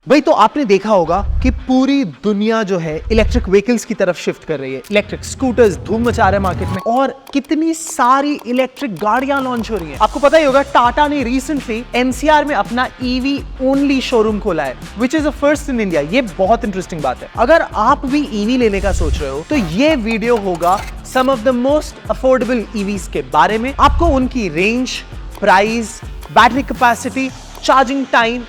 भाई तो आपने देखा होगा कि पूरी दुनिया जो है इलेक्ट्रिक व्हीकल्स की तरफ शिफ्ट कर रही है। इलेक्ट्रिक स्कूटर्स धूम मचा रहे मार्केट में और कितनी सारी इलेक्ट्रिक गाड़ियां लॉन्च हो रही हैं। आपको पता ही होगा टाटा ने रिसेंटली एनसीआर में अपना ईवी ओनली शोरूम खोला है, which is a first in India. ये बहुत इंटरेस्टिंग बात है। अगर आप भी ईवी लेने का सोच रहे हो तो ये वीडियो होगा some of the most affordable EVs के बारे में। आपको उनकी range, price, battery capacity, charging time,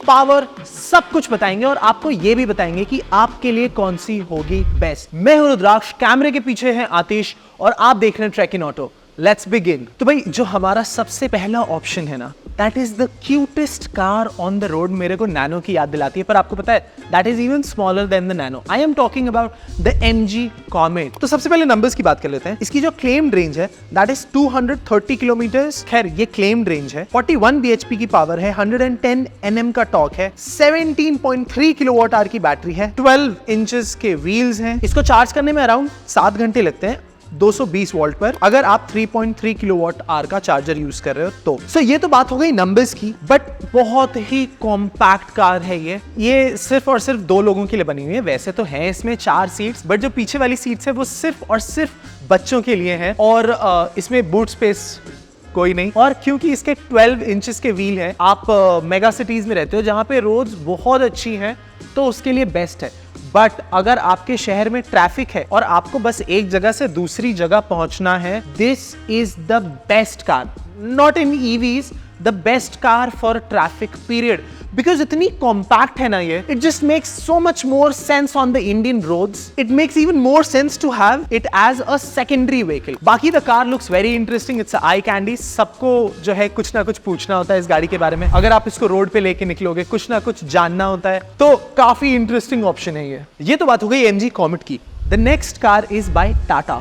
power सब कुछ बताएंगे और आपको यह भी बताएंगे कि आपके लिए कौन सी होगी बेस्ट। मैं हूं रुद्राक्ष, कैमरे के पीछे है आतिश और आप देख रहे हैं track in auto. Let's begin. तो भाई जो हमारा सबसे पहला ऑप्शन है ना, that is the cutest car on the road. मेरे को नैनो की याद दिलाती है, पर आपको पता है that is even smaller than the nano. I am talking about the MG comet. तो सबसे पहले नंबर्स की बात कर लेते हैं। इसकी जो क्लेम्ड रेंज है दैट इज 230 किलोमीटर्स। खैर ये क्लेम्ड रेंज है। 41 bhp की पावर है, 110 Nm का टॉर्क है, 17.3 किलोवाट आवर की बैटरी है, 12 इंचेस के व्हील्स हैं। इसको चार्ज करने में अराउंड 7 घंटे लगते हैं 220 वोल्ट पर, अगर आप 3.3 किलोवाट आवर का चार्जर यूज कर रहे हो तो। सो ये तो बात हो गई नंबर्स की, बट बहुत ही कॉम्पैक्ट कार है ये सिर्फ और सिर्फ 2 लोगों के लिए बनी हुई है। वैसे तो है इसमें 4 सीट्स, बट जो पीछे वाली सीट्स है वो सिर्फ और सिर्फ बच्चों के लिए है और इसमें बूट स्पेस कोई नहीं। और क्योंकि इसके 12 इंचेस के व्हील है, आप मेगा सिटीज में रहते हो जहां पे रोड्स बहुत अच्छी हैं तो उसके लिए बेस्ट है। बट अगर आपके शहर में ट्रैफिक है और आपको बस एक जगह से दूसरी जगह पहुंचना है, this is the best car, not in EVs, the best car for traffic period. Because इतनी कॉम्पैक्ट है ना ये, it just makes so much more sense on the Indian roads. It makes even more sense to have it as a secondary vehicle. बाकी the car looks very interesting, it's eye candy. सबको जो है कुछ ना कुछ पूछना होता है इस गाड़ी के बारे में। अगर आप इसको रोड पे लेके निकलोगे, कुछ ना कुछ जानना होता है, तो काफी इंटरेस्टिंग ऑप्शन है ये तो बात हो गई MG कॉमेट की। The next car is by Tata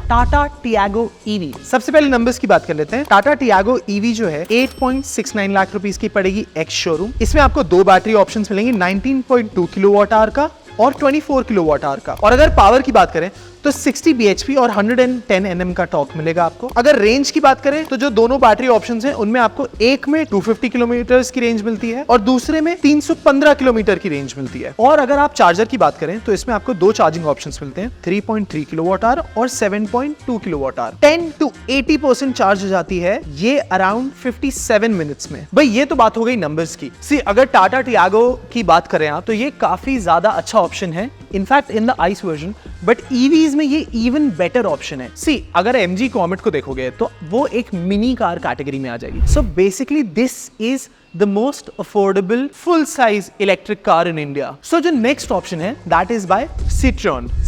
Tiago EV। सबसे पहले नंबर्स की बात कर लेते हैं। टाटा टियागो EV जो है 8.69 लाख रुपीस की पड़ेगी एक्स शोरूम। इसमें आपको 2 बैटरी ऑप्शंस मिलेंगे, 19.2 किलोवाट आवर का और 24 किलोवाट आवर का। और अगर पावर की बात करें तो 60 bhp और 110 Nm का टॉर्क मिलेगा आपको। अगर रेंज की बात करें तो जो दोनों बैटरी ऑप्शंस हैं उनमें आपको एक में 250 किलोमीटर की रेंज मिलती है और दूसरे में 315 किलोमीटर की रेंज मिलती है। और अगर आप चार्जर की बात करें तो इसमें आपको 2 चार्जिंग ऑप्शंस मिलते हैं, 3.3 किलोवाट आवर और 7.2 किलोवाट आवर। 10 to 80% चार्ज हो जाती है ये अराउंड 57 मिनट्स में। भाई ये तो बात हो गई नंबर्स की। सी अगर टाटा टियागो की बात करें आप तो ये काफी ज्यादा अच्छा ऑप्शन है, in fact in the ice version, but EVs में ये इवन बेटर ऑप्शन है। सी अगर MG कॉमेट को देखोगे तो वो एक मिनी कार कैटेगरी में आ जाएगी। So basically this is the most affordable full size electric car in India. So जो नेक्स्ट ऑप्शन है that is by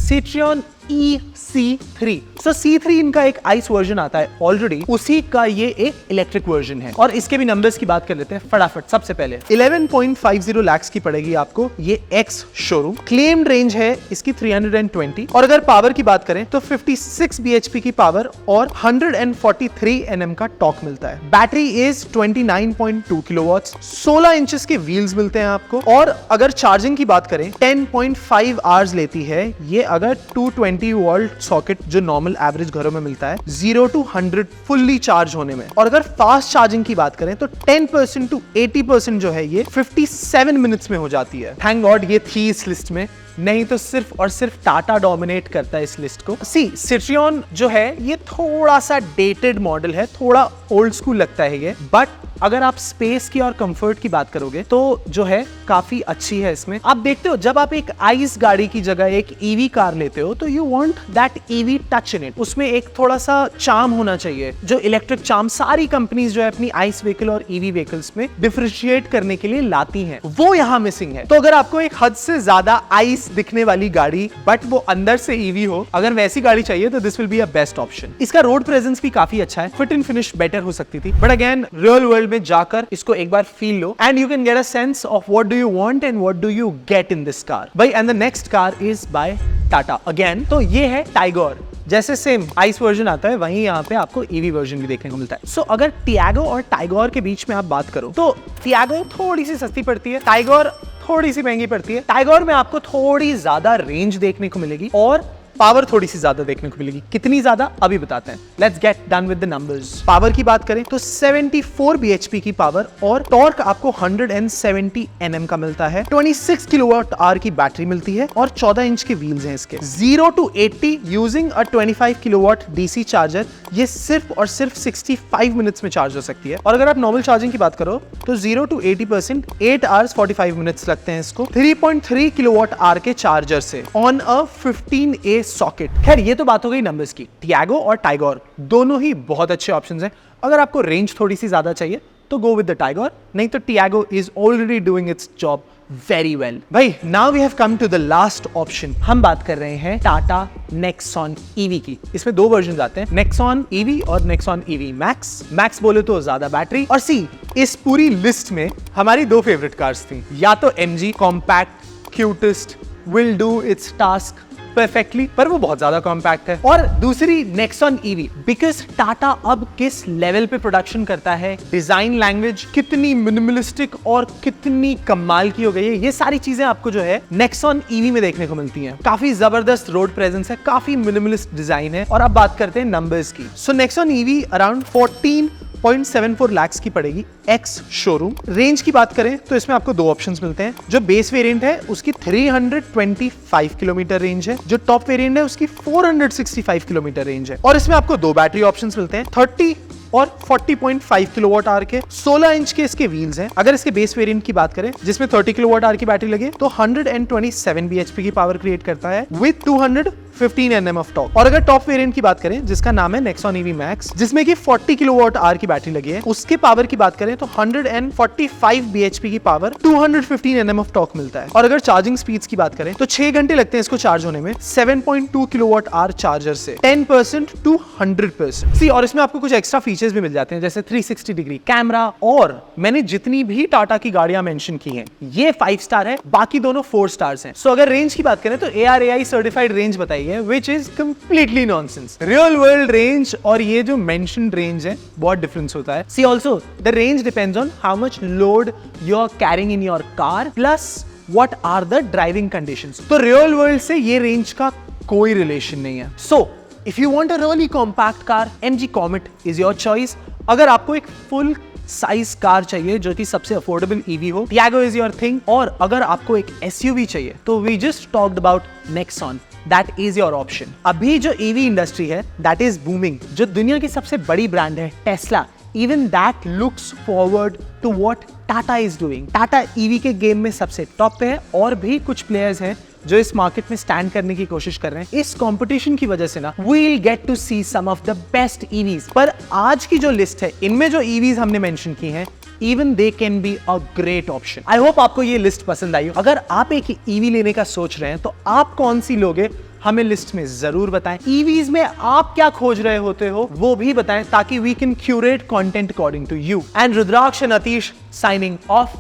Citroen EC3। सो C3 इनका एक आइस वर्जन आता है ऑलरेडी, उसी का ये एक इलेक्ट्रिक वर्जन है। और इसके भी नंबर्स की बात कर लेते हैं फटाफट। सबसे पहले 11.50 लाख की पड़ेगी आपको ये एक्स शोरूम। क्लेम्ड रेंज है इसकी 320 और अगर पावर की बात करें तो 56 bhp की पावर और 143 Nm का टॉर्क मिलता है। बैटरी इज 29.2 किलोवाट्स, 16 इंचेस के व्हील्स मिलते हैं आपको। और अगर चार्जिंग की बात करें 10.5 आवर्स लेती है ये, अगर 220 वोल्ट सॉकेट जो नॉर्मल एवरेज घरों में मिलता है 0 to 100 फुल्ली चार्ज होने में। और अगर फास्ट चार्जिंग की बात करें तो 10% to 80% जो है ये 57 मिनट्स में हो जाती है। थैंक गॉड ये थी इस लिस्ट में, नहीं तो सिर्फ और सिर्फ टाटा डोमिनेट करता है इस लिस्ट को। Citroen जो है ये थोड़ा सा डेटेड मॉडल है, थोड़ा ओल्ड स्कूल लगता है ये, बट अगर आप स्पेस की और कंफर्ट की बात करोगे तो जो है काफी अच्छी है इसमें। आप देखते हो जब आप एक आइस गाड़ी की जगह एक ईवी कार लेते हो तो you want that EV touch in it. उसमें एक थोड़ा सा चार्म होना चाहिए, जो इलेक्ट्रिक चार्म सारी कंपनीज जो है अपनी आइस व्हीकल और ईवी व्हीकल्स में डिफरेंशिएट करने के लिए लाती हैं, वो यहाँ मिसिंग है। तो अगर आपको एक हद से ज्यादा आइस दिखने वाली गाड़ी बट वो अंदर से ईवी हो, अगर वैसी गाड़ी चाहिए तो this will be a best option. इसका रोड प्रेजेंस भी काफी अच्छा है, फिट एंड फिनिश बेटर हो सकती थी, बट अगेन रियल वर्ल्ड में जाकर इसको एक बार फील लो and you can get a sense of what do you want and what do you get in this car. भाई and the next car is by Tata again. तो ये है टाइगर। जैसे सेम आइस वर्जन आता है वहीं यहाँ पे आपको ईवी वर्जन भी देखने को मिलता है। सो अगर टियागो और टाइगर के बीच में आप बात करो तो टियागो थोड़ी सी सस्ती पड़ती है, टाइगर थोड़ी सी महंगी पड़ती है। टाइगर में आपको थोड़ी ज्यादा रेंज देखने को मिलेगी और पावर थोड़ी सी ज्यादा देखने को मिलेगी। कितनी ज्यादा अभी बताते हैं। Let's get done with the numbers. Power की बात करें तो 74 bhp की पावर और टॉर्क आपको 170 Nm का मिलता है। 26 किलोवाट आवर की बैटरी मिलती है और 14 इंच के व्हील्स हैं इसके। 0 to 80 using a 25 kilowatt DC charger, ये सिर्फ और सिर्फ 65 मिनट्स में चार्ज हो सकती है। और अगर आप नॉर्मल चार्जिंग की बात करो तो 0 to 80% 8 hours 45 मिनट्स लगते हैं इसको 3.3 किलोवाट आवर के चार्जर से ऑन अ 15A सॉकेट। खैर ये तो बात हो गई नंबर्स की। टियागो और टाइगोर दोनों ही बहुत अच्छे ऑप्शंस हैं। अगर आपको रेंज थोड़ी सी ज्यादा चाहिए तो गो विद द टाइगोर, नहीं तो Tiago is already doing its job very well. भाई now we have come to the last option. हम बात कर रहे हैं टाटा नेक्सॉन ईवी की। इसमें दो वर्जन आते हैं, नेक्सॉन ईवी और नेक्सॉन ईवी मैक्स। मैक्स बोले तो ज्यादा बैटरी। और सी, इस पूरी लिस्ट में हमारी दो फेवरेट कार्स थी, या तो MG compact cutest will do it's task perfectly, पर वो बहुत ज्यादा कॉम्पैक्ट है, और दूसरी नेक्सॉन ईवी बिकॉज टाटा अब किस लेवल पे प्रोडक्शन करता है, डिजाइन लैंग्वेज कितनी मिनिमलिस्टिक और कितनी कमाल की हो गई है, ये सारी चीजें आपको जो है नेक्सॉन ईवी में देखने को मिलती हैं। काफी जबरदस्त रोड प्रेजेंस है, काफी मिनिमलिस्ट डिजाइन है। और अब बात करते हैं नंबर्स की। सो नेक्सॉन ईवी अराउंड 14.74 लाख की पड़ेगी एक्स शोरूम। रेंज की बात करें तो इसमें आपको दो ऑप्शंस मिलते हैं। जो बेस वेरिएंट है उसकी 325 किलोमीटर रेंज है, जो टॉप वेरिएंट है उसकी 465 किलोमीटर रेंज है। और इसमें आपको दो बैटरी ऑप्शंस मिलते हैं, 30 और 40.5 किलोवाट आवर के। 16 इंच के इसके व्हील्स हैं। अगर इसके बेस वेरिएंट की बात करें जिसमें 30 किलोवाट आवर की बैटरी लगे तो 127 bhp की पावर क्रिएट करता है विद 215 Nm ऑफ टॉर्क। और अगर टॉप वेरिएंट की बात करें जिसका नाम है नेक्सॉन ईवी मैक्स, जिसमें कि 40 किलोवाट आवर की बैटरी लगी है, उसके पावर की बात करें तो 145 bhp की पावर 215 Nm ऑफ टॉर्क मिलता है। और अगर चार्जिंग स्पीड्स की बात करें तो 6 घंटे लगते हैं इसको चार्ज होने में 7.2 किलोवाट आवर चार्जर से 10% to 100%। सी, और इसमें आपको कुछ एक्स्ट्रा फीचर्स भी मिल जाते हैं जैसे 360 डिग्री कैमरा। और मैंने जितनी भी टाटा की गाड़ियां मेंशन की हैं ये 5 स्टार है, बाकी दोनों 4 स्टार्स हैं। सो अगर रेंज की बात करें तो ARAI सर्टिफाइड रेंज बताई है which is completely nonsense। Real world range और ये जो मेंशन्ड रेंज है बहुत डिफरेंस होता है। See also the range depends on how much load you are carrying in your car plus what are the driving conditions. तो real world से ये रेंज का कोई रिलेशन नहीं है। So if you want a really compact car, MG Comet is your choice. अगर आपको एक फुल साइज कार चाहिए जो कि सबसे अफोर्डेबल ईवी हो, टियागो इज योर थिंग। और अगर आपको एक SUV चाहिए तो we just talked about Nexon, that is your option. अभी जो ईवी इंडस्ट्री है दैट इज बूमिंग। जो दुनिया की सबसे बड़ी ब्रांड है Tesla, even that looks forward to what Tata is doing. Tata EV के गेम में सबसे टॉप पे है और भी कुछ प्लेयर्स हैं जो इस मार्केट में स्टैंड करने की कोशिश कर रहे हैं। इस कंपटीशन की वजह से ना we will get to see some of the best EVs. पर आज की जो लिस्ट है इनमें जो ईवीज हमने मेंशन की हैं even they can be a great option। I hope आपको ये लिस्ट पसंद आई हो। अगर आप एक ईवी लेने का सोच रहे हैं तो आप कौन सी लोगे हमें लिस्ट में जरूर बताएं। ईवीज में आप क्या खोज रहे होते हो वो भी बताएं ताकि we can curate content according to you। And Rudraksh and Atish signing off।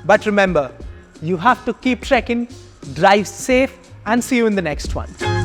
But remember, you have to keep trekking, drive safe and see you in the next one।